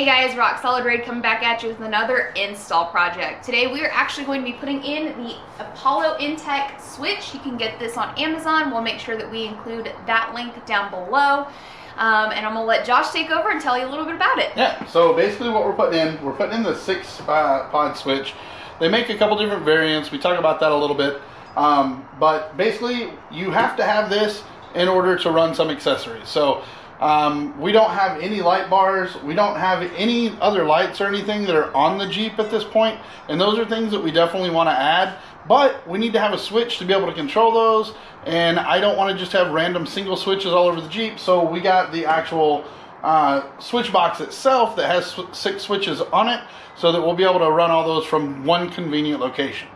Hey guys, Rock Solid Raid coming back at you with another install project. Today we are actually going to be putting in the Apollointech switch. You can get this on Amazon. We'll make sure that we include that link down below. And I'm gonna let Josh take over and tell you a little bit about it. Yeah, so basically what we're putting in the 6-pod switch. They make a couple different variants. We talk about that a little bit. But basically you have to have this in order to run some accessories. So we don't have any light bars. We don't have any other lights or anything that are on the Jeep at this point. And those are things that we definitely want to add. But we need to have a switch to be able to control those. And I don't want to just have random single switches all over the Jeep. So we got the actual switch box itself that has 6 switches on it, so that we'll be able to run all those from one convenient location.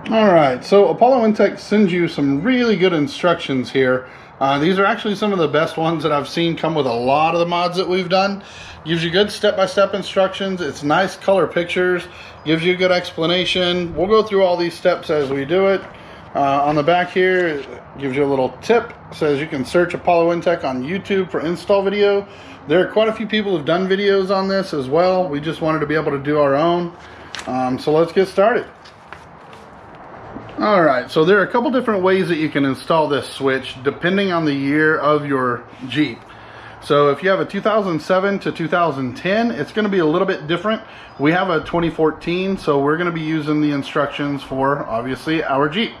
Alright, so Apollointech sends you some really good instructions here. These are actually some of the best ones that I've seen come with a lot of the mods that we've done. Gives you good step-by-step instructions. It's nice color pictures. Gives you a good explanation. We'll go through all these steps as we do it. On the back here, it gives you a little tip. It says you can search Apollointech on YouTube for install video. There are quite a few people who've done videos on this as well. We just wanted to be able to do our own. So let's get started. Alright, so there are a couple different ways that you can install this switch depending on the year of your Jeep. So if you have a 2007 to 2010, it's going to be a little bit different. We have a 2014, so we're going to be using the instructions for, obviously, our Jeep.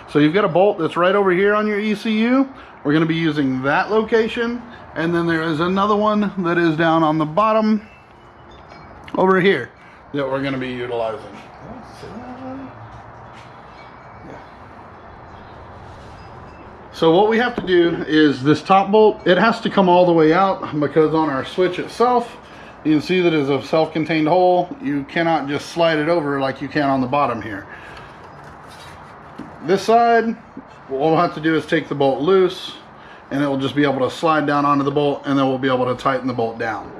So you've got a bolt that's right over here on your ECU. We're going to be using that location. And then there is another one that is down on the bottom over here that we're going to be utilizing. So what we have to do is this top bolt, it has to come all the way out, because on our switch itself, you can see that it's a self-contained hole. You cannot just slide it over like you can on the bottom here. This side, what we'll have to do is take the bolt loose, and it will just be able to slide down onto the bolt, and then we'll be able to tighten the bolt down.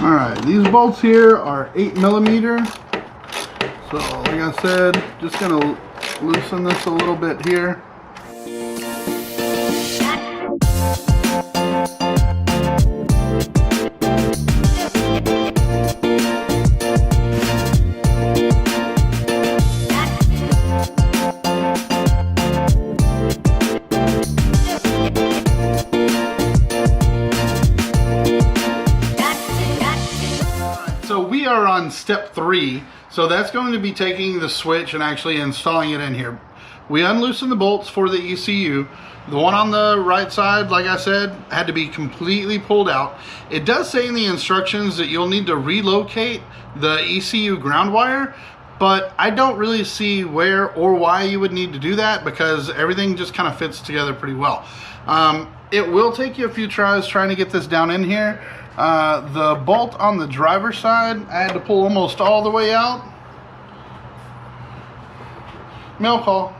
All right, these bolts here are 8mm. So like I said, just gonna loosen this a little bit here. So we are on step 3, so that's going to be taking the switch and actually installing it in here. We unloosened the bolts for the ECU. The one on the right side, like I said, had to be completely pulled out. It does say in the instructions that you'll need to relocate the ECU ground wire, but I don't really see where or why you would need to do that, because everything just kind of fits together pretty well. It will take you a few tries trying to get this down in here. The bolt on the driver's side, I had to pull almost all the way out. Mail call.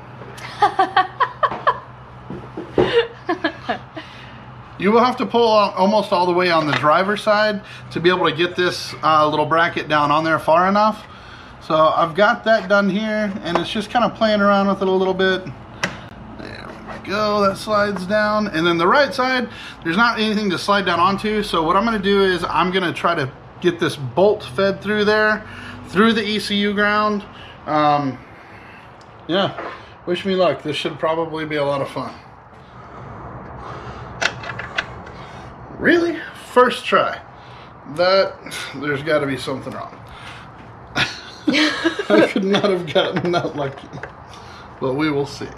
You will have to pull almost all the way on the driver's side to be able to get this little bracket down on there far enough. So I've got that done here, and it's just kind of playing around with it a little bit. There we go, that slides down. And then the right side, there's not anything to slide down onto. So what I'm going to do is I'm going to try to get this bolt fed through there, through the ECU ground. Yeah, wish me luck. This should probably be a lot of fun. Really? First try. There's got to be something wrong. I could not have gotten that lucky. But we will see.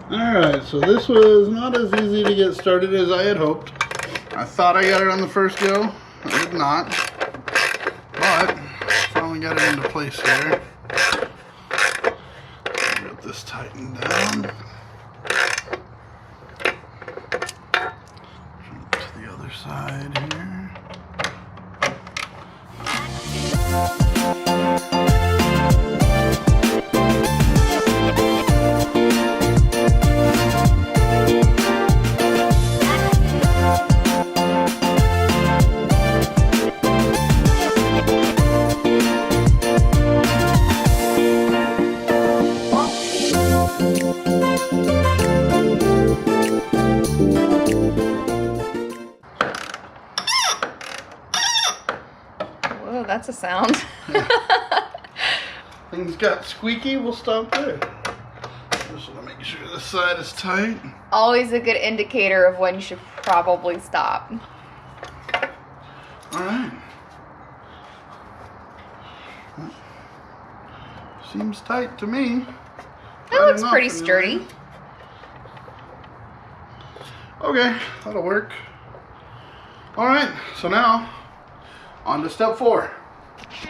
Alright, so this was not as easy to get started as I had hoped. I thought I got it on the first go. I did not. But finally got it into place here. Get this tightened down. To the other side here. that's a sound. Things got squeaky, we'll stop there. Just want to make sure this side is tight. Always a good indicator of when you should probably stop. Alright. Seems tight to me. That looks pretty sturdy. Okay, that'll work. Alright, so now on to step 4.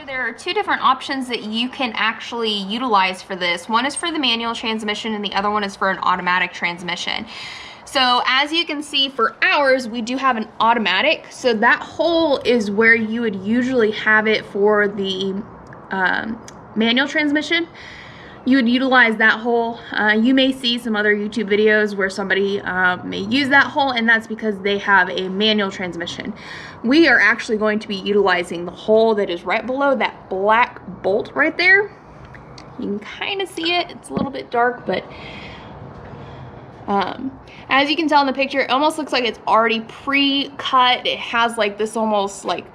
There are 2 different options that you can actually utilize for this. One is for the manual transmission and the other one is for an automatic transmission. So as you can see, for ours, we do have an automatic. So that hole is where you would usually have it for the manual transmission. You would utilize that hole. You may see some other YouTube videos where somebody may use that hole, and that's because they have a manual transmission. We are actually going to be utilizing the hole that is right below that black bolt right there. You can kind of see it. It's a little bit dark, but as you can tell in the picture, it almost looks like it's already pre-cut. It has like this almost like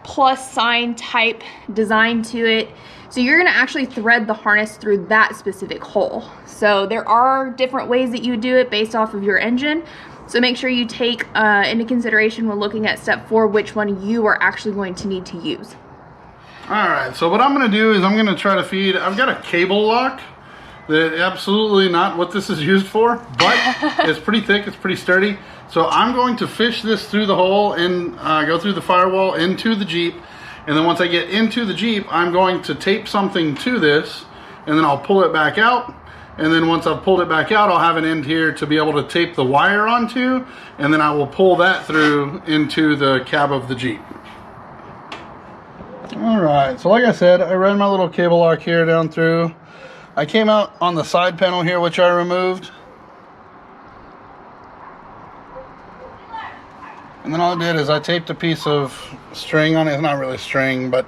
plus sign type design to it. So you're gonna actually thread the harness through that specific hole. So there are different ways that you do it based off of your engine. So make sure you take into consideration when looking at step 4 which one you are actually going to need to use. Alright, so what I'm gonna do is I'm gonna try to feed, I've got a cable lock that absolutely not what this is used for, but it's pretty thick, it's pretty sturdy. So I'm going to fish this through the hole and go through the firewall into the Jeep. And then once I get into the Jeep, I'm going to tape something to this, and then I'll pull it back out. And then once I've pulled it back out, I'll have an end here to be able to tape the wire onto, and then I will pull that through into the cab of the Jeep. All right, so like I said, I ran my little cable lock here down through. I came out on the side panel here, which I removed. And then all I did is I taped a piece of string on it. It's not really string, but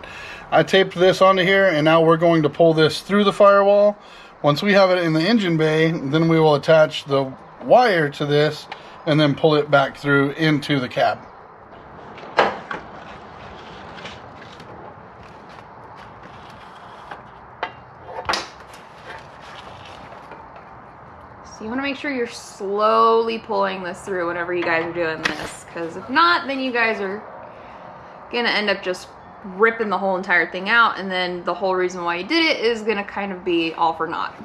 I taped this onto here, and now we're going to pull this through the firewall. Once we have it in the engine bay, then we will attach the wire to this and then pull it back through into the cab. So you want to make sure you're slowly pulling this through whenever you guys are doing this, because if not, then you guys are gonna end up just ripping the whole entire thing out, and then the whole reason why you did it is gonna kind of be all for naught.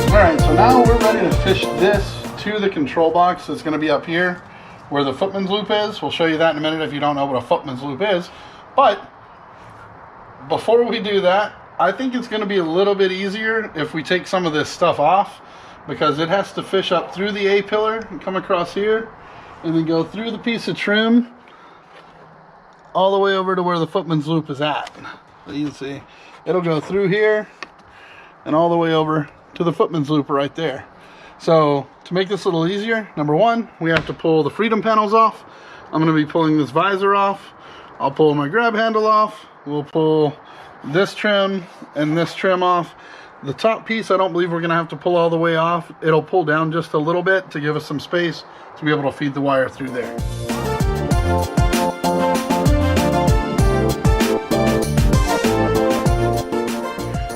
Alright, so now we're ready to fish this to the control box that's going to be up here where the footman's loop is. We'll show you that in a minute if you don't know what a footman's loop is. But before we do that, I think it's going to be a little bit easier if we take some of this stuff off, because it has to fish up through the A-pillar and come across here and then go through the piece of trim all the way over to where the footman's loop is at. So you can see it'll go through here and all the way over to the footman's loop right there. So to make this a little easier, number one, we have to pull the freedom panels off. I'm going to be pulling this visor off. I'll pull my grab handle off. We'll pull this trim and this trim off. The top piece, I don't believe we're going to have to pull all the way off. It'll pull down just a little bit to give us some space to be able to feed the wire through there.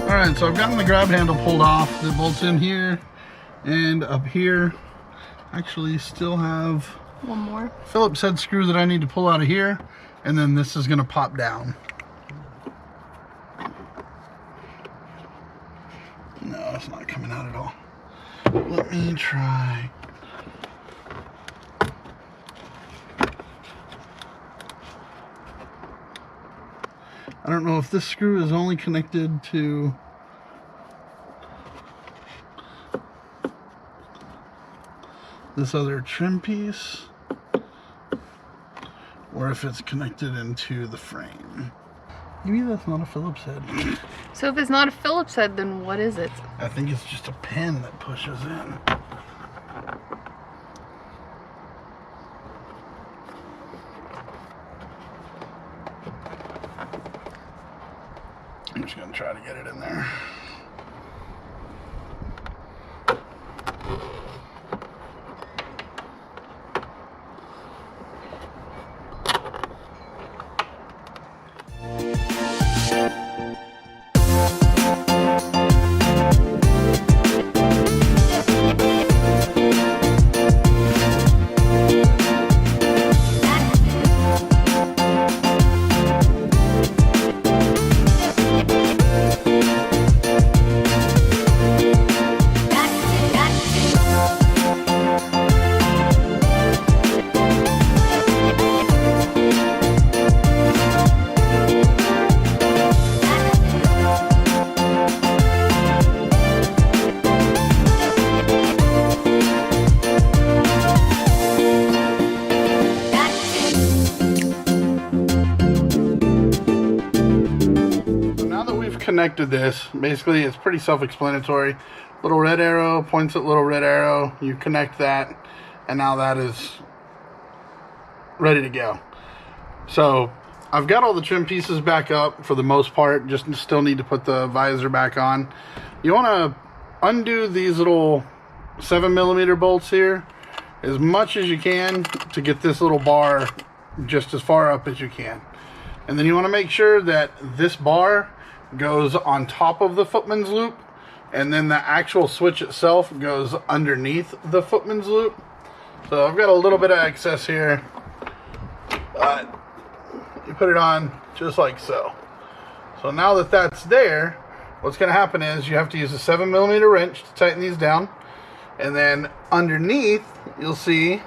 Alright, so I've gotten the grab handle pulled off. It bolts in here and up here. Actually still have one more Phillips head screw that I need to pull out of here, and then this is going to pop down. No, it's not coming out at all. Let me try. I don't know if this screw is only connected to this other trim piece, or if it's connected into the frame. Maybe that's not a Phillips head. So if it's not a Phillips head, then what is it? I think it's just a pin that pushes in. try to get it in there. Connected this, basically it's pretty self-explanatory. Little red arrow points at little red arrow, you connect that, and now that is ready to go. So I've got all the trim pieces back up for the most part, just still need to put the visor back on. You want to undo these little 7mm bolts here as much as you can to get this little bar just as far up as you can, and then you want to make sure that this bar goes on top of the footman's loop, and then the actual switch itself goes underneath the footman's loop. So I've got a little bit of excess here, but you put it on just like so. So now that that's there, what's going to happen is you have to use a 7mm wrench to tighten these down, and then underneath you'll see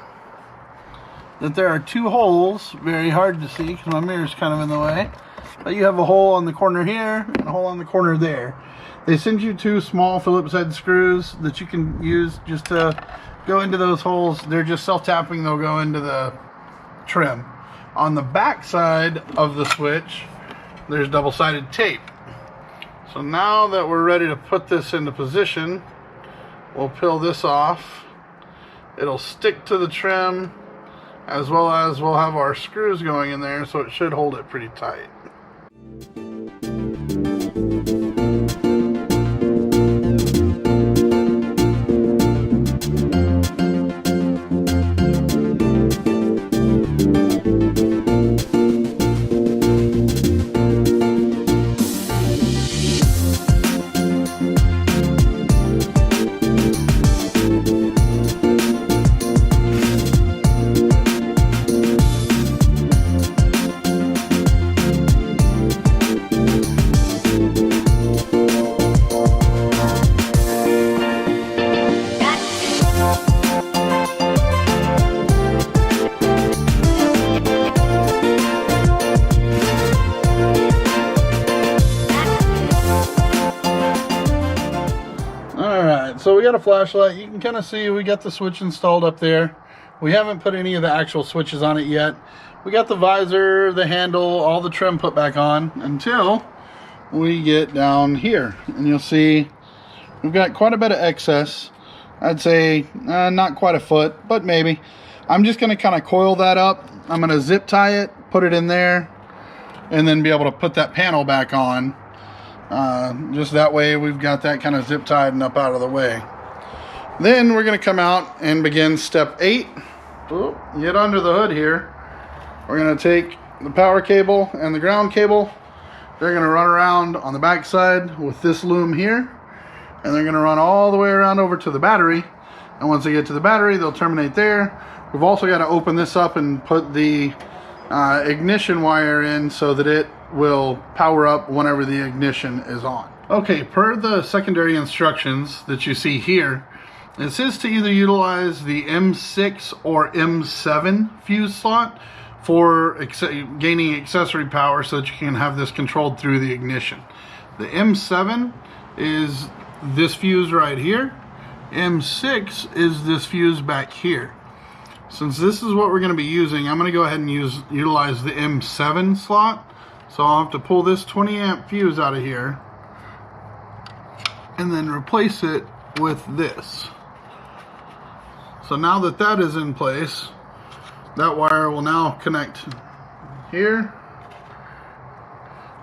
that there are two holes, very hard to see because my mirror's kind of in the way. But you have a hole on the corner here and a hole on the corner there. They send you two small Phillips head screws that you can use just to go into those holes. They're just self-tapping, they'll go into the trim. On the back side of the switch, there's double-sided tape. So now that we're ready to put this into position, we'll peel this off. It'll stick to the trim, as well as we'll have our screws going in there, so it should hold it pretty tight. So we got a flashlight. You can kind of see we got the switch installed up there. We haven't put any of the actual switches on it yet. We got the visor, the handle, all the trim put back on until we get down here. And you'll see we've got quite a bit of excess. I'd say not quite a foot, but maybe. I'm just going to kind of coil that up. I'm going to zip tie it, put it in there, and then be able to put that panel back on. Just that way we've got that kind of zip tied and up out of the way. Then we're going to come out and begin step 8. Get under the hood here. We're going to take the power cable and the ground cable. They're going to run around on the back side with this loom here, and they're going to run all the way around over to the battery. And once they get to the battery, they'll terminate there. We've also got to open this up and put the ignition wire in so that it will power up whenever the ignition is on. Okay, per the secondary instructions that you see here, it says to either utilize the M6 or M7 fuse slot for gaining accessory power so that you can have this controlled through the ignition. The M7 is this fuse right here. M6 is this fuse back here. Since this is what we're going to be using, I'm going to go ahead and utilize the M7 slot. So I'll have to pull this 20 amp fuse out of here and then replace it with this. So now that that is in place, that wire will now connect here.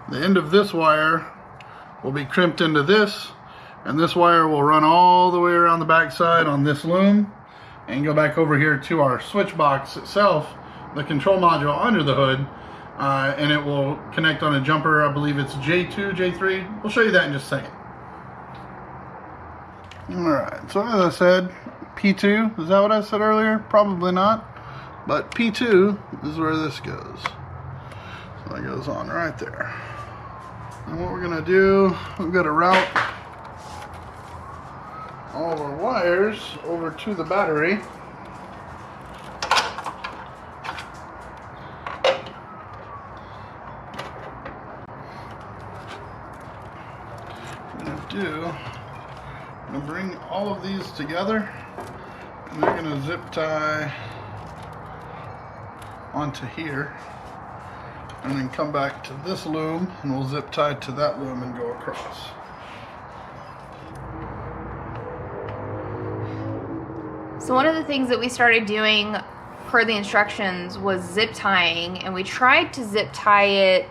The end of this wire will be crimped into this, and this wire will run all the way around the back side on this loom and go back over here to our switch box itself, the control module under the hood, and it will connect on a jumper. I believe it's J2, J3. We'll show you that in just a second. Alright, so as I said, P2, is that what I said earlier? Probably not, but P2 is where this goes. So that goes on right there. And what we're going to do, we've got to route all of our wires over to the battery. What I'm going to do, I'm going to bring all of these together, and they're going to zip tie onto here, and then come back to this loom, and we'll zip tie to that loom and go across. So one of the things that we started doing per the instructions was zip tying, and we tried to zip tie it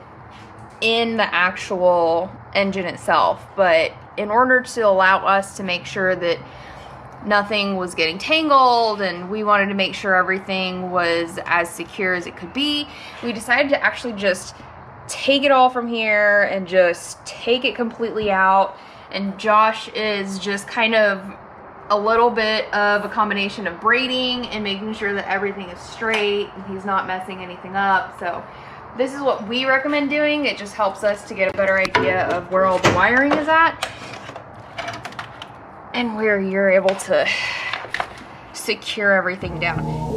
in the actual engine itself, but in order to allow us to make sure that nothing was getting tangled and we wanted to make sure everything was as secure as it could be, we decided to actually just take it all from here and just take it completely out. And Josh is just kind of a little bit of a combination of braiding and making sure that everything is straight and he's not messing anything up. So this is what we recommend doing. It just helps us to get a better idea of where all the wiring is at and where you're able to secure everything down.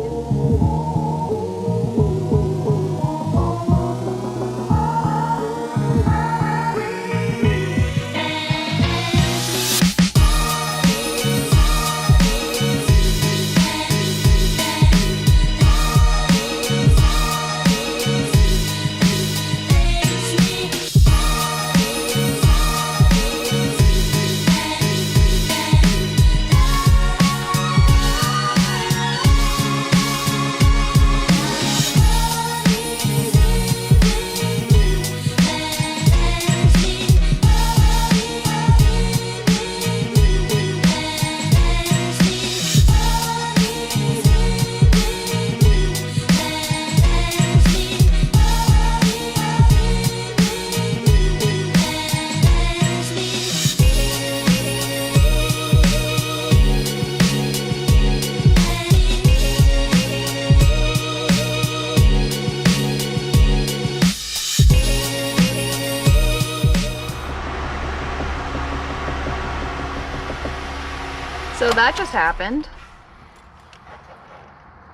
So that just happened.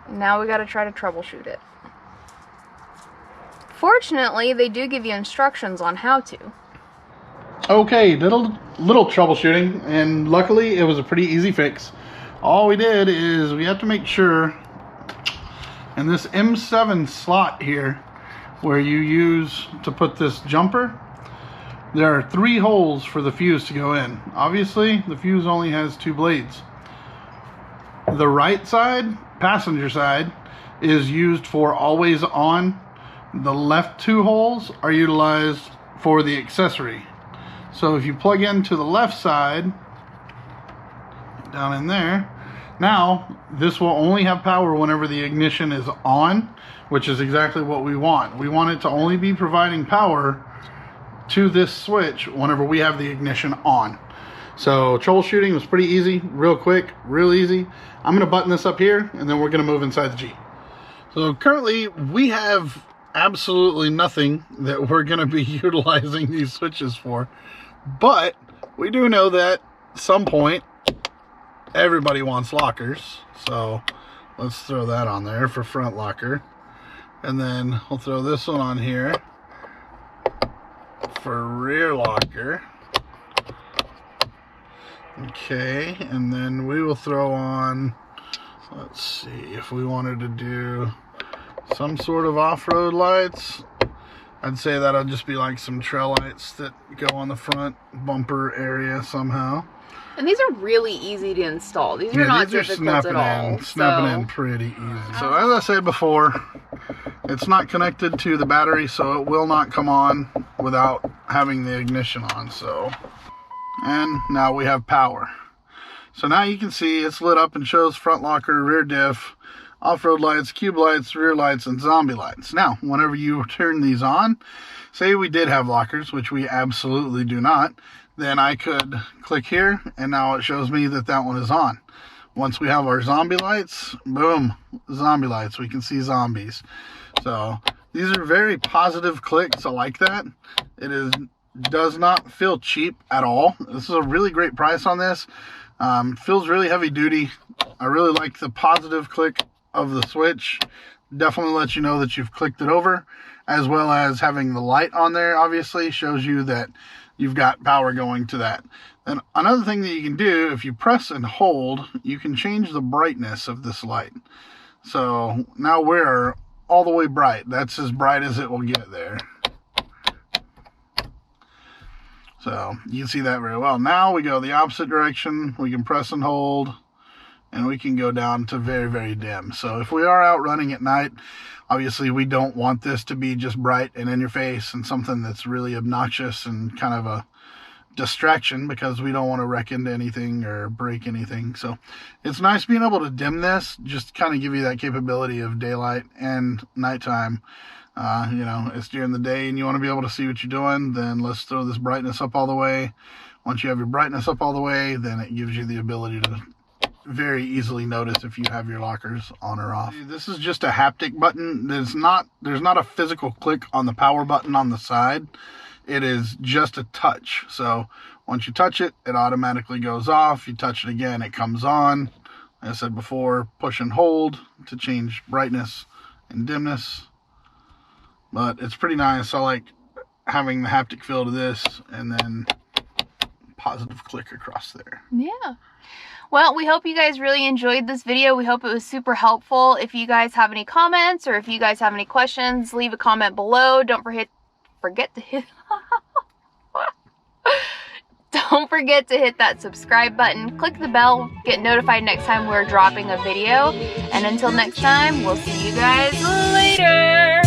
Now we got to try to troubleshoot it. Fortunately, they do give you instructions on how to. Okay, little troubleshooting, and luckily it was a pretty easy fix. All we did is we have to make sure in this M7 slot here where you use to put this jumper, there are 3 holes for the fuse to go in. Obviously, the fuse only has 2 blades. The right side, passenger side, is used for always on. The left 2 holes are utilized for the accessory. So if you plug into the left side, down in there, now this will only have power whenever the ignition is on, which is exactly what we want. We want it to only be providing power to this switch whenever we have the ignition on. So troubleshooting was pretty easy, real quick, real easy. I'm going to button this up here, and then we're going to move inside the Jeep. So currently we have absolutely nothing that we're going to be utilizing these switches for, but we do know that at some point everybody wants lockers, so let's throw that on there for front locker, and then we'll throw this one on here for rear locker. Okay, and then we will throw on, let's see, if we wanted to do some sort of off-road lights, I'd say that'll just be like some trail lights that go on the front bumper area somehow. And these are really easy to install. These are not difficult at all. Snapping in pretty easy. So as I said before, it's not connected to the battery, so it will not come on without having the ignition on. So, and now we have power. So now you can see it's lit up and shows front locker, rear diff, off-road lights, cube lights, rear lights, and zombie lights. Now, whenever you turn these on, say we did have lockers, which we absolutely do not, then I could click here, and now it shows me that that one is on. Once we have our zombie lights, boom, zombie lights. We can see zombies. So these are very positive clicks. I like that. Does not feel cheap at all. This is a really great price on this. Feels really heavy duty. I really like the positive click of the switch. Definitely lets you know that you've clicked it over, as well as having the light on there obviously shows you that you've got power going to that. And another thing that you can do, if you press and hold, you can change the brightness of this light. So now we're all the way bright. That's as bright as it will get there. So you can see that very well. Now we go the opposite direction. We can press and hold, and we can go down to very, very dim. So if we are out running at night, obviously we don't want this to be just bright and in your face and something that's really obnoxious and kind of a distraction, because we don't want to wreck into anything or break anything. So it's nice being able to dim this, just kind of give you that capability of daylight and nighttime. You know, it's during the day and you want to be able to see what you're doing, then let's throw this brightness up all the way. Once you have your brightness up all the way, then it gives you the ability to very easily notice if you have your lockers on or off. This is just a haptic button. There's not a physical click on the power button on the side. It is just a touch. So once you touch it, it automatically goes off. You touch it again, it comes on. As I said before, push and hold to change brightness and dimness. But it's pretty nice. I like having the haptic feel to this, and then positive click across there. Yeah. Well, we hope you guys really enjoyed this video. We hope it was super helpful. If you guys have any comments or if you guys have any questions, leave a comment below. Don't forget to hit don't forget to hit that subscribe button. Click the bell. Get notified next time we're dropping a video. And until next time, we'll see you guys later.